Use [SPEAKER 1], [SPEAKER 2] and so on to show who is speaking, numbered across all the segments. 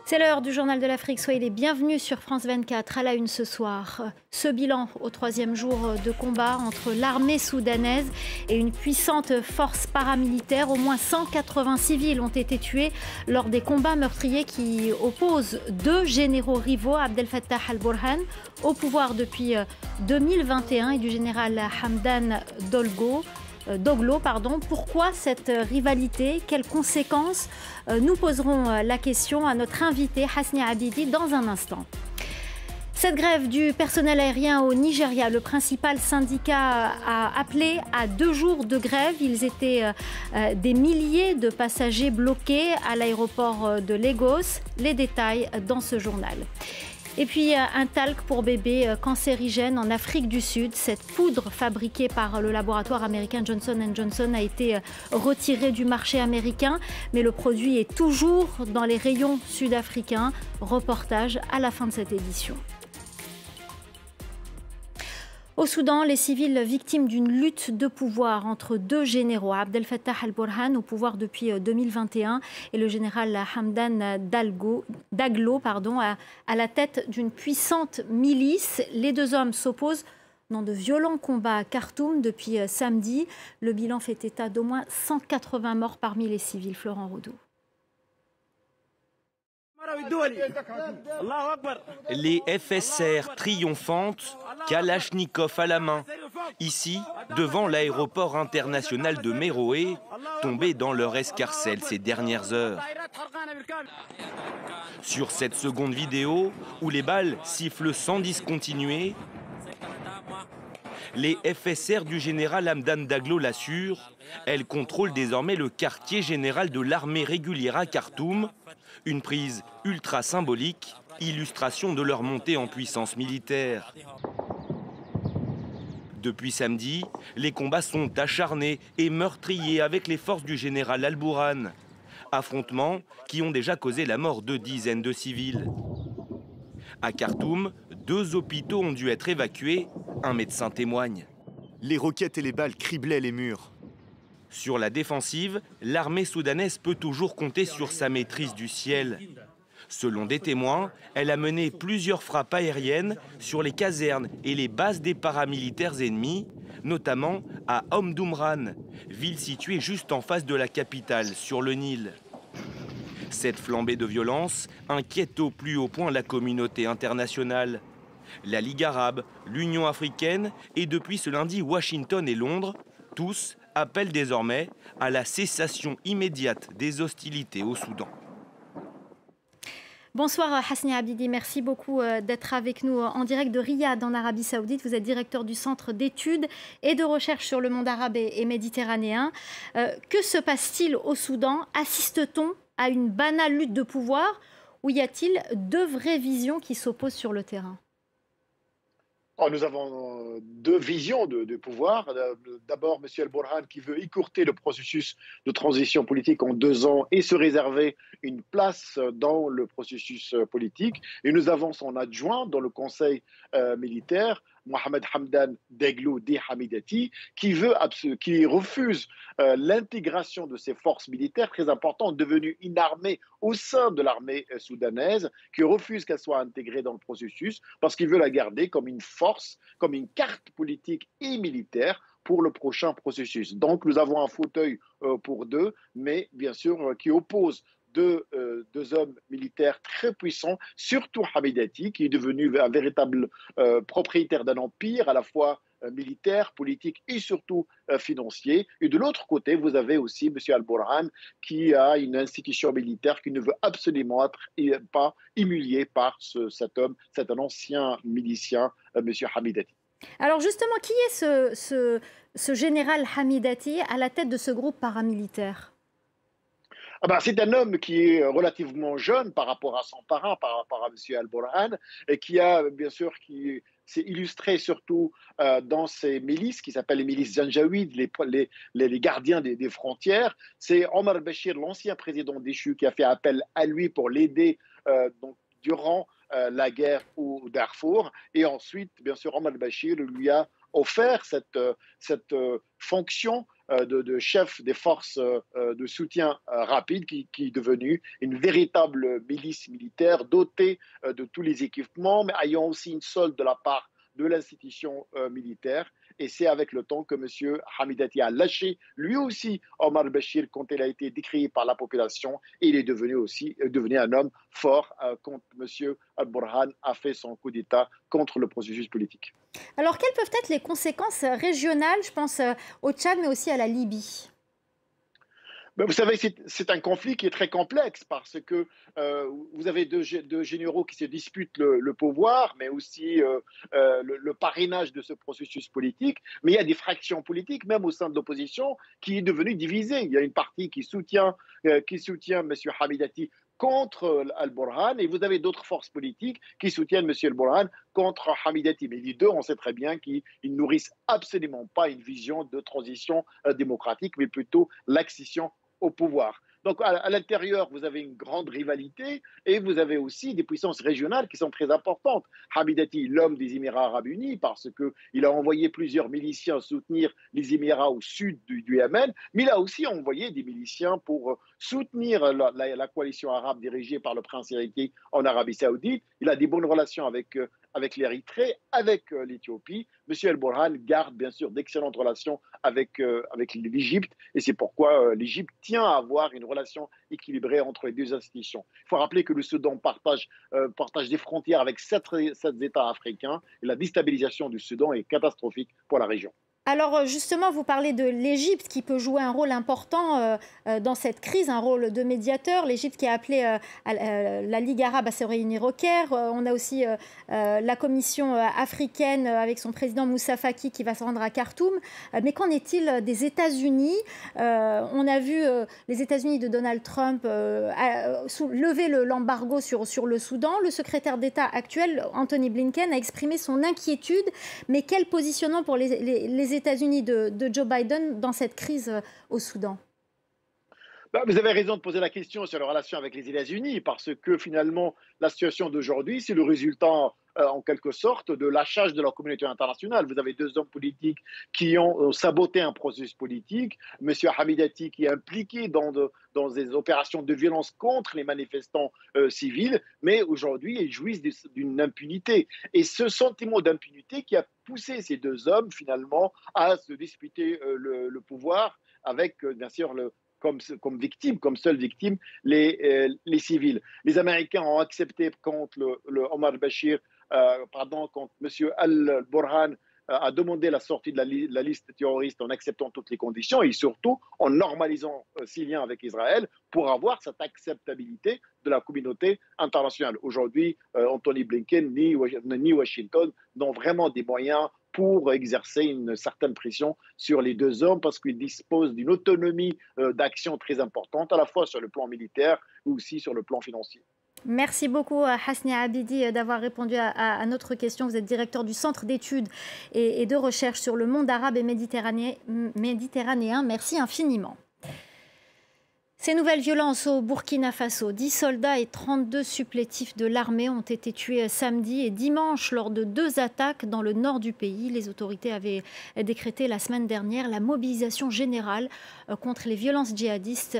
[SPEAKER 1] C'est l'heure du journal de l'Afrique. Soyez les bienvenus sur France 24 à la une ce soir. Ce bilan au troisième jour de combat entre l'armée soudanaise et une puissante force paramilitaire. Au moins 180 civils ont été tués lors des combats meurtriers qui opposent deux généraux rivaux, Abdel Fattah al-Burhan, au pouvoir depuis 2021, et du général Hamdan Daglo. Pourquoi cette rivalité? Quelles conséquences? Nous poserons la question à notre invité Hasni Abidi dans un instant. Cette grève du personnel aérien au Nigeria, le principal syndicat a appelé à 2 jours de grève. Ils étaient des milliers de passagers bloqués à l'aéroport de Lagos. Les détails dans ce journal. Et puis un talc pour bébé cancérigène en Afrique du Sud. Cette poudre fabriquée par le laboratoire américain Johnson & Johnson a été retirée du marché américain, mais le produit est toujours dans les rayons sud-africains. Reportage à la fin de cette édition. Au Soudan, les civils victimes d'une lutte de pouvoir entre deux généraux, Abdel Fattah al-Burhan au pouvoir depuis 2021 et le général Hamdan Daglo à la tête d'une puissante milice. Les deux hommes s'opposent dans de violents combats à Khartoum depuis samedi. Le bilan fait état d'au moins 180 morts parmi les civils. Florent Rodeau.
[SPEAKER 2] Les FSR triomphantes, Kalachnikov à la main, ici, devant l'aéroport international de Méroé, tombés dans leur escarcelle ces dernières heures. Sur cette seconde vidéo, où les balles sifflent sans discontinuer, les FSR du général Hamdan Daglo l'assurent, elles contrôlent désormais le quartier général de l'armée régulière à Khartoum, une prise ultra symbolique, illustration de leur montée en puissance militaire. Depuis samedi, les combats sont acharnés et meurtriers avec les forces du général al-Burhan. Affrontements qui ont déjà causé la mort de dizaines de civils. À Khartoum, 2 hôpitaux ont dû être évacués, un médecin témoigne.
[SPEAKER 3] Les roquettes et les balles criblaient les murs.
[SPEAKER 2] Sur la défensive, l'armée soudanaise peut toujours compter sur sa maîtrise du ciel. Selon des témoins, elle a mené plusieurs frappes aériennes sur les casernes et les bases des paramilitaires ennemis, notamment à Omdurman, ville située juste en face de la capitale, sur le Nil. Cette flambée de violence inquiète au plus haut point la communauté internationale. La Ligue arabe, l'Union africaine et depuis ce lundi Washington et Londres, tous appellent désormais à la cessation immédiate des hostilités au Soudan.
[SPEAKER 1] Bonsoir Hasni Abidi, merci beaucoup d'être avec nous en direct de Riyad en Arabie Saoudite. Vous êtes directeur du Centre d'études et de recherche sur le monde arabe et méditerranéen. Que se passe-t-il au Soudan? Assiste-t-on à une banale lutte de pouvoir ou y a-t-il 2 vraies visions qui s'opposent sur le terrain?
[SPEAKER 4] Nous avons 2 visions de pouvoir. D'abord, M. El-Burhan qui veut écourter le processus de transition politique en 2 ans et se réserver une place dans le processus politique. Et nous avons son adjoint dans le conseil militaire, Mohamed Hamdan Daglo Di Hamidati, qui refuse l'intégration de ces forces militaires très importantes, devenues inarmées au sein de l'armée soudanaise, qui refuse qu'elles soient intégrées dans le processus parce qu'il veut la garder comme une force, comme une carte politique et militaire pour le prochain processus. Donc nous avons un fauteuil pour 2, mais bien sûr qui oppose deux hommes militaires très puissants, surtout Hamidati, qui est devenu un véritable propriétaire d'un empire, à la fois militaire, politique et surtout financier. Et de l'autre côté, vous avez aussi M. Al-Burhan, qui a une institution militaire qui ne veut absolument pas humilié par cet homme, c'est un ancien milicien, M. Hamidati.
[SPEAKER 1] Alors justement, qui est ce général Hamidati à la tête de ce groupe paramilitaire?
[SPEAKER 4] C'est un homme qui est relativement jeune par rapport à son parrain, par rapport à M. Al-Burhan, et qui s'est illustré surtout dans ces milices qui s'appellent les milices Janjaouid, les gardiens des frontières. C'est Omar Bachir, l'ancien président déchu, qui a fait appel à lui pour l'aider durant la guerre au Darfour. Et ensuite, bien sûr, Omar Bachir lui a offert cette fonction de chef des forces de soutien rapide qui est devenu une véritable milice militaire dotée de tous les équipements, mais ayant aussi une solde de la part de l'institution militaire. Et c'est avec le temps que M. Hamidati a lâché, lui aussi, Omar al-Bashir, quand il a été décrié par la population. Et il est devenu un homme fort quand M. al-Burhan a fait son coup d'État contre le processus politique.
[SPEAKER 1] Alors, quelles peuvent être les conséquences régionales, je pense au Tchad, mais aussi à la Libye ?
[SPEAKER 4] Vous savez, c'est un conflit qui est très complexe parce que vous avez deux généraux qui se disputent le pouvoir, mais aussi le parrainage de ce processus politique. Mais il y a des fractions politiques, même au sein de l'opposition, qui est devenue divisée. Il y a une partie qui soutient M. Hamidati contre al-Burhan, et vous avez d'autres forces politiques qui soutiennent M. al-Burhan contre Hamidati. Mais les deux, on sait très bien qu'ils nourrissent absolument pas une vision de transition démocratique, mais plutôt l'accession au pouvoir. Donc à l'intérieur, vous avez une grande rivalité et vous avez aussi des puissances régionales qui sont très importantes. Hamidati, l'homme des Émirats arabes unis, parce qu'il a envoyé plusieurs miliciens soutenir les Émirats au sud du Yémen, mais il a aussi envoyé des miliciens pour soutenir la coalition arabe dirigée par le prince héritier en Arabie saoudite. Il a des bonnes relations avec l'Érythrée, avec l'Éthiopie. M. El-Burhan garde bien sûr d'excellentes relations avec l'Égypte et c'est pourquoi l'Égypte tient à avoir une relation équilibrée entre les deux institutions. Il faut rappeler que le Soudan partage des frontières avec sept États africains et la déstabilisation du Soudan est catastrophique pour la région.
[SPEAKER 1] Alors justement, vous parlez de l'Égypte qui peut jouer un rôle important dans cette crise, un rôle de médiateur. L'Égypte qui a appelé la Ligue arabe à se réunir au Caire. On a aussi la Commission africaine avec son président Moussa Faki qui va se rendre à Khartoum. Mais qu'en est-il des États-Unis ? On a vu les États-Unis de Donald Trump lever l'embargo sur le Soudan. Le secrétaire d'État actuel, Anthony Blinken, a exprimé son inquiétude. Mais quel positionnement pour les États-Unis de Joe Biden dans cette crise au Soudan ?
[SPEAKER 4] Vous avez raison de poser la question sur la relation avec les États-Unis parce que finalement, la situation d'aujourd'hui, c'est le résultat en quelque sorte de lâchage de la communauté internationale. Vous avez deux hommes politiques qui ont saboté un processus politique. M. Hamidati qui est impliqué dans des opérations de violence contre les manifestants civils, mais aujourd'hui, ils jouissent d'une impunité. Et ce sentiment d'impunité qui a poussé ces deux hommes finalement à se disputer le pouvoir avec, bien sûr, comme seule victime, les civils. Les Américains ont accepté contre Omar al-Bashir, quand M. al-Burhan a demandé la sortie de la liste terroriste en acceptant toutes les conditions et surtout en normalisant ses liens avec Israël pour avoir cette acceptabilité de la communauté internationale. Aujourd'hui, Anthony Blinken ni Washington n'ont vraiment des moyens pour exercer une certaine pression sur les deux hommes parce qu'ils disposent d'une autonomie d'action très importante, à la fois sur le plan militaire mais aussi sur le plan financier.
[SPEAKER 1] Merci beaucoup Hasni Abidi d'avoir répondu à notre question. Vous êtes directeur du Centre d'études et de recherche sur le monde arabe et méditerranéen. Merci infiniment. Ces nouvelles violences au Burkina Faso, 10 soldats et 32 supplétifs de l'armée ont été tués samedi et dimanche lors de 2 attaques dans le nord du pays. Les autorités avaient décrété la semaine dernière la mobilisation générale contre les violences djihadistes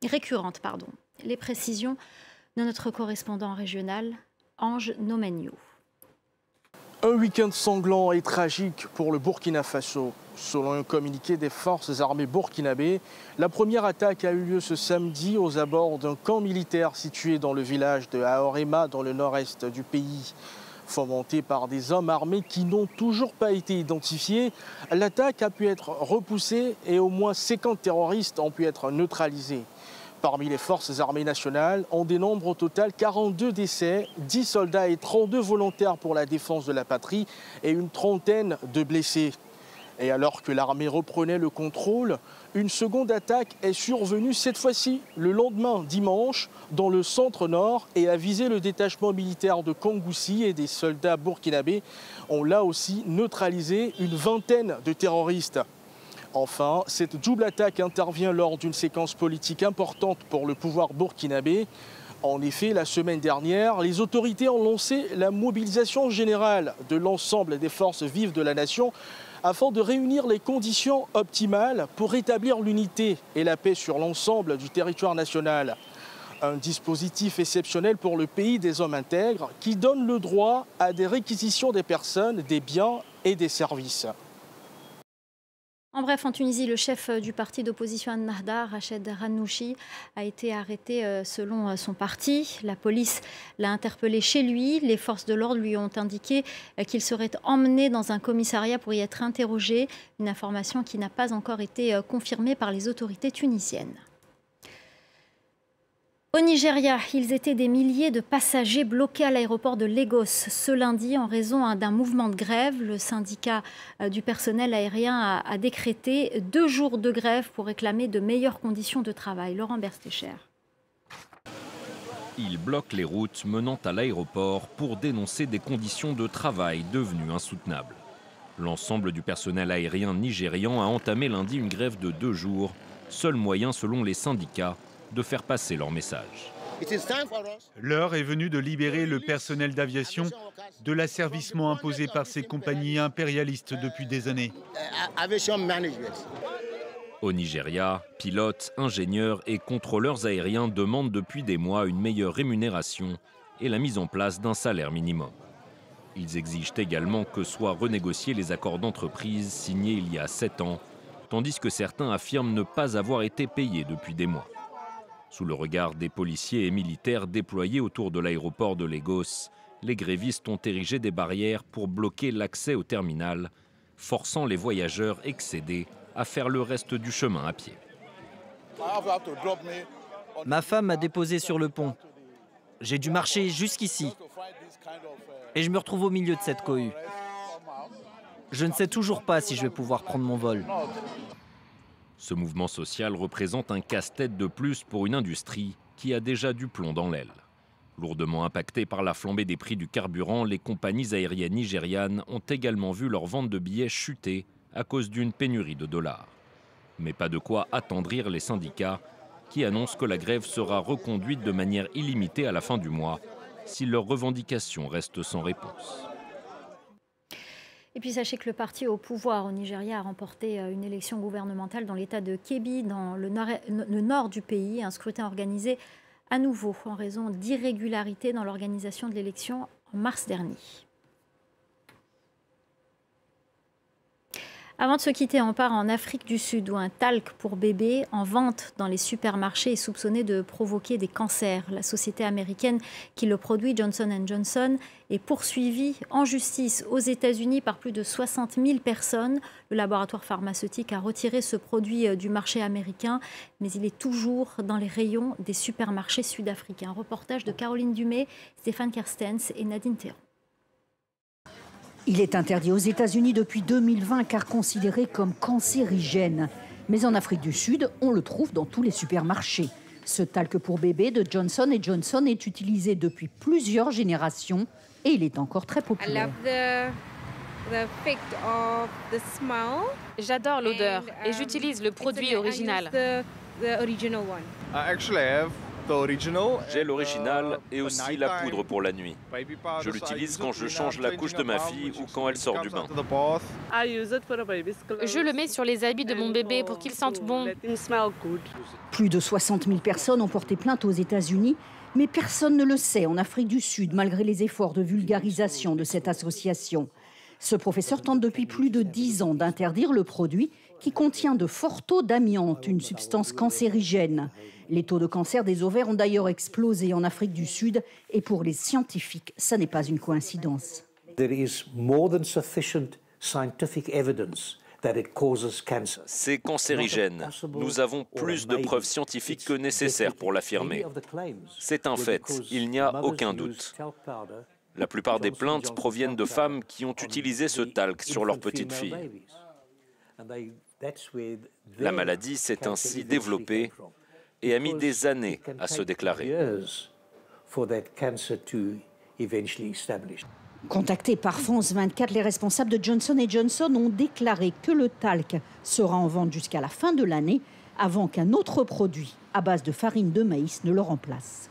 [SPEAKER 1] récurrentes. Les précisions de notre correspondant régional, Ange Nomagno.
[SPEAKER 5] Un week-end sanglant et tragique pour le Burkina Faso. Selon un communiqué des forces armées burkinabées, la première attaque a eu lieu ce samedi aux abords d'un camp militaire situé dans le village de Aorema, dans le nord-est du pays. Fomentée par des hommes armés qui n'ont toujours pas été identifiés, l'attaque a pu être repoussée et au moins 50 terroristes ont pu être neutralisés. Parmi les forces armées nationales, on dénombre au total 42 décès, 10 soldats et 32 volontaires pour la défense de la patrie et une trentaine de blessés. Et alors que l'armée reprenait le contrôle, une seconde attaque est survenue cette fois-ci le lendemain, dimanche, dans le centre-nord et a visé le détachement militaire de Kongoussi et des soldats burkinabés ont là aussi neutralisé une vingtaine de terroristes. Enfin, cette double attaque intervient lors d'une séquence politique importante pour le pouvoir burkinabé. En effet, la semaine dernière, les autorités ont lancé la mobilisation générale de l'ensemble des forces vives de la nation afin de réunir les conditions optimales pour rétablir l'unité et la paix sur l'ensemble du territoire national. Un dispositif exceptionnel pour le pays des hommes intègres qui donne le droit à des réquisitions des personnes, des biens et des services.
[SPEAKER 1] En bref, en Tunisie, le chef du parti d'opposition Ennahda, Rached Ghannouchi, a été arrêté selon son parti. La police l'a interpellé chez lui. Les forces de l'ordre lui ont indiqué qu'il serait emmené dans un commissariat pour y être interrogé. Une information qui n'a pas encore été confirmée par les autorités tunisiennes. Au Nigeria, ils étaient des milliers de passagers bloqués à l'aéroport de Lagos ce lundi en raison d'un mouvement de grève. Le syndicat du personnel aérien a décrété 2 jours de grève pour réclamer de meilleures conditions de travail. Laurent Berstécher.
[SPEAKER 6] Ils bloquent les routes menant à l'aéroport pour dénoncer des conditions de travail devenues insoutenables. L'ensemble du personnel aérien nigérian a entamé lundi une grève de 2 jours, seul moyen selon les syndicats de faire passer leur message.
[SPEAKER 7] L'heure est venue de libérer le personnel d'aviation de l'asservissement imposé par ces compagnies impérialistes depuis des années.
[SPEAKER 6] Au Nigeria, pilotes, ingénieurs et contrôleurs aériens demandent depuis des mois une meilleure rémunération et la mise en place d'un salaire minimum. Ils exigent également que soient renégociés les accords d'entreprise signés il y a 7 ans, tandis que certains affirment ne pas avoir été payés depuis des mois. Sous le regard des policiers et militaires déployés autour de l'aéroport de Lagos, les grévistes ont érigé des barrières pour bloquer l'accès au terminal, forçant les voyageurs excédés à faire le reste du chemin à pied.
[SPEAKER 8] Ma femme m'a déposé sur le pont. J'ai dû marcher jusqu'ici. Et je me retrouve au milieu de cette cohue. Je ne sais toujours pas si je vais pouvoir prendre mon vol.
[SPEAKER 6] Ce mouvement social représente un casse-tête de plus pour une industrie qui a déjà du plomb dans l'aile. Lourdement impactée par la flambée des prix du carburant, les compagnies aériennes nigérianes ont également vu leur vente de billets chuter à cause d'une pénurie de dollars. Mais pas de quoi attendrir les syndicats qui annoncent que la grève sera reconduite de manière illimitée à la fin du mois si leurs revendications restent sans réponse.
[SPEAKER 1] Et puis sachez que le parti au pouvoir au Nigeria a remporté une élection gouvernementale dans l'état de Kebbi, dans le nord du pays. Un scrutin organisé à nouveau en raison d'irrégularités dans l'organisation de l'élection en mars dernier. Avant de se quitter, on part en Afrique du Sud où un talc pour bébé en vente dans les supermarchés est soupçonné de provoquer des cancers. La société américaine qui le produit, Johnson & Johnson, est poursuivie en justice aux États-Unis par plus de 60 000 personnes. Le laboratoire pharmaceutique a retiré ce produit du marché américain, mais il est toujours dans les rayons des supermarchés sud-africains. Reportage de Caroline Dumais, Stéphane Kerstens et Nadine Théron.
[SPEAKER 9] Il est interdit aux États-Unis depuis 2020 car considéré comme cancérigène. Mais en Afrique du Sud, on le trouve dans tous les supermarchés. Ce talc pour bébé de Johnson & Johnson est utilisé depuis plusieurs générations et il est encore très populaire.
[SPEAKER 10] J'adore l'odeur et j'utilise le produit original.
[SPEAKER 2] J'ai l'original et aussi la poudre pour la nuit. Je l'utilise quand je change la couche de ma fille ou quand elle sort du bain.
[SPEAKER 10] Je le mets sur les habits de mon bébé pour qu'il sente bon.
[SPEAKER 9] Plus de 60 000 personnes ont porté plainte aux États-Unis, mais personne ne le sait en Afrique du Sud, malgré les efforts de vulgarisation de cette association. Ce professeur tente depuis plus de 10 ans d'interdire le produit qui contient de forts taux d'amiante, une substance cancérigène. Les taux de cancer des ovaires ont d'ailleurs explosé en Afrique du Sud et pour les scientifiques, ça n'est pas une coïncidence.
[SPEAKER 2] C'est cancérigène. Nous avons plus de preuves scientifiques que nécessaire pour l'affirmer. C'est un fait, il n'y a aucun doute. La plupart des plaintes proviennent de femmes qui ont utilisé ce talc sur leur petite fille. La maladie s'est ainsi développée et a mis des années à se déclarer.
[SPEAKER 9] Contactés par France 24, les responsables de Johnson & Johnson ont déclaré que le talc sera en vente jusqu'à la fin de l'année, avant qu'un autre produit à base de farine de maïs ne le remplace.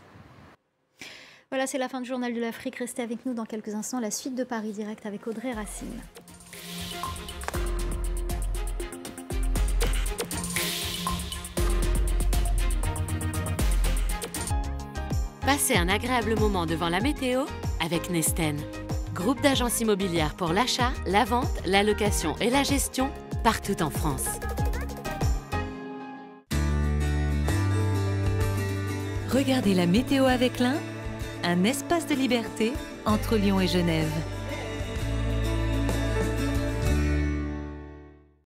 [SPEAKER 1] Voilà, c'est la fin du Journal de l'Afrique. Restez avec nous dans quelques instants. La suite de Paris Direct avec Audrey Racine.
[SPEAKER 11] Passez un agréable moment devant la météo avec Nesten. Groupe d'agences immobilières pour l'achat, la vente, la location et la gestion partout en France.
[SPEAKER 12] Regardez la météo avec l'Ain, un espace de liberté entre Lyon et Genève.